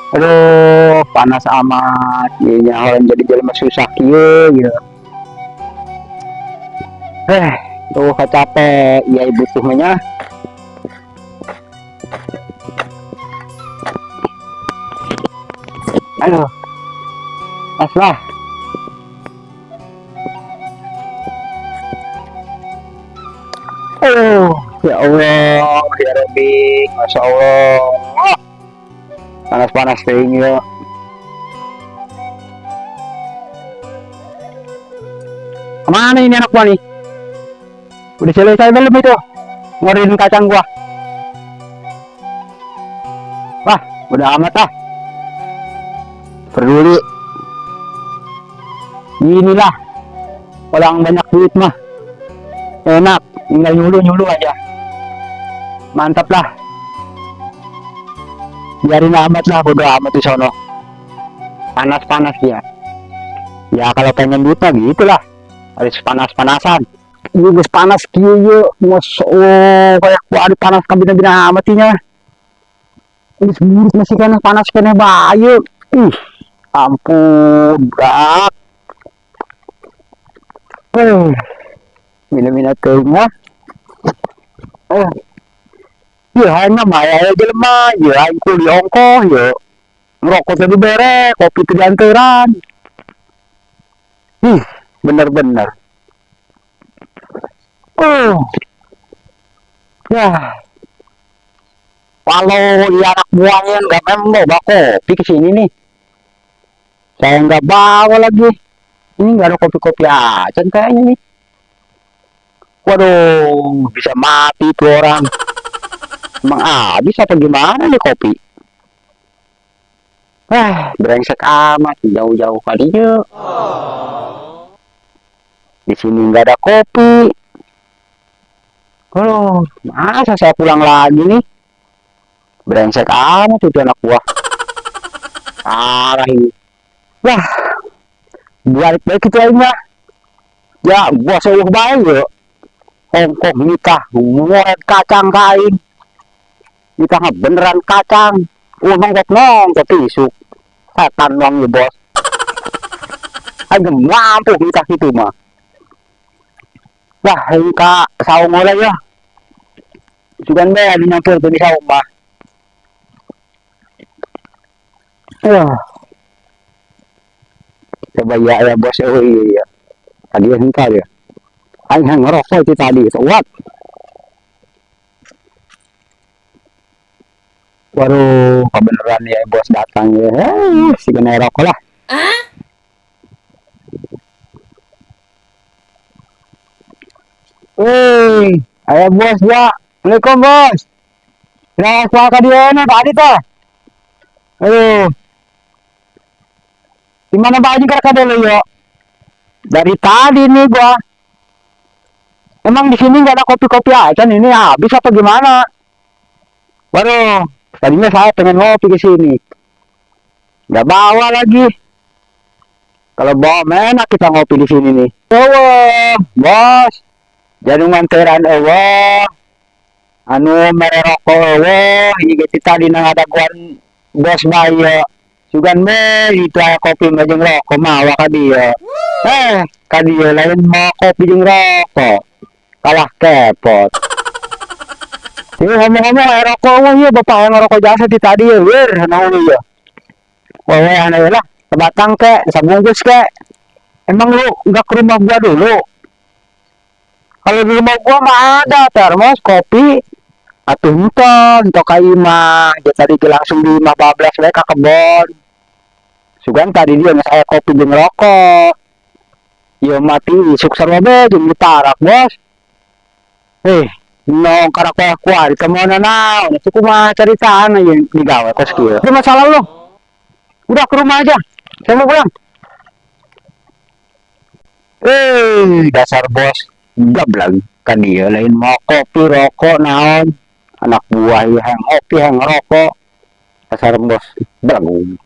Aduh, panas amat. Iya, orang jadi jelema susah kieu ya. Eh, tuh capek. Iya ibu tuhnya. Aduh, pas lah. Ya Allah, ya Rabbi, Masya Allah. Panas-panas kayaknya ya. Kemana ini anak gua nih? Udah selesai belum itu? Ngorin kacang gua. Wah, udah amat ah. Peduli. Inilah orang banyak duit mah. Enak, tinggal nyulu-nyulu aja. Mantap lah. Biarin amat lah, bodo amat di sono. Panas-panas dia. Ya kalau pengen duit mah gitulah. Harus panas-panasan. Ini guys panas kieu, Masya Allah, kayak kuari panas kabina-bina amatinya. Ini seburuk masih kena panas kena bayu. Ih, ampun, berat. Mina-mina tengah. Ya hanya maya jelema, ya aku di ongkoh, ya ngerokok tadi berek, kopi kejanteran. Bener-bener. Ya, kalau ya anak buahnya nggak memang bawa kopi ke sini nih, saya nggak bawa lagi. Ini nggak ada kopi-kopi aja kayaknya nih. Waduh, bisa mati tuh orang. Emang habis apa gimana nih kopi? Brengsek amat, jauh-jauh kalinya. Di sini nggak ada kopi. Oh, masa saya pulang lagi nih? Brengsek amat tuh anak buah. Parah ini. Wah, balik-balik itu aja. Ya, gua seueuh bae ya. Hongkong nikah, ngoret kacang kain. Nikah beneran kacang. Nongkok tisu. Setan doang ya bos. Aja mampu nikah itu mah. Wah, ini kak saung mulai ya. Sugan be di nyampur tuh di saung mah. Coba ya bos, oh iya. Tadi hentar ya. Anh ngerokok itu tadi, sewat. Waduh, kebeneran ya bos datang ya. Si kena rokok lah. Ayo bos ya. Assalamualaikum bos. Nah, suaka dia tadi tuh. Aduh. Gimana baju kakak dulu yuk? Dari tadi nih gua. Emang di sini nggak ada kopi-kopi aja nih, ini habis apa gimana? Waduh, tadinya saya pengen ngopi ke sini. Nggak bawa lagi. Kalau bawa enak kita ngopi di sini nih. Oh, bos. Jadi manteran Allah. Anu merokok Allah. Ini kita tadi nang ada guan bos bayi. Sugan me itu kopi majeng rokok mawa ka dia. Ka dia lain mau kopi jeung rokok. Kalah kepot. Ini ngomong-ngomong rokok ya bapak yang ngerokok jasa di tadi ya wir naon ya. Wah aneh lah, sebatang kek, sabungkus kek. Emang lu nggak ke rumah gua dulu? Kalau di rumah gua mah ada termos kopi. Atuh enton kaima, dia tadi langsung di 15 mereka kebon. Sugan tadi dia saya kopi jeung rokok. Ya mati sukses wae jeung ditarak, bos. No karak kuari kemana naon itu mah caritaan aja digawe kos kieu. Itu masalah lu. Udah ke rumah aja. Saya mau pulang. Dasar bos. Gablang kan dia lain mau kopi rokok naon. Anak buah yang kopi yang rokok. Dasar bos. Belagu.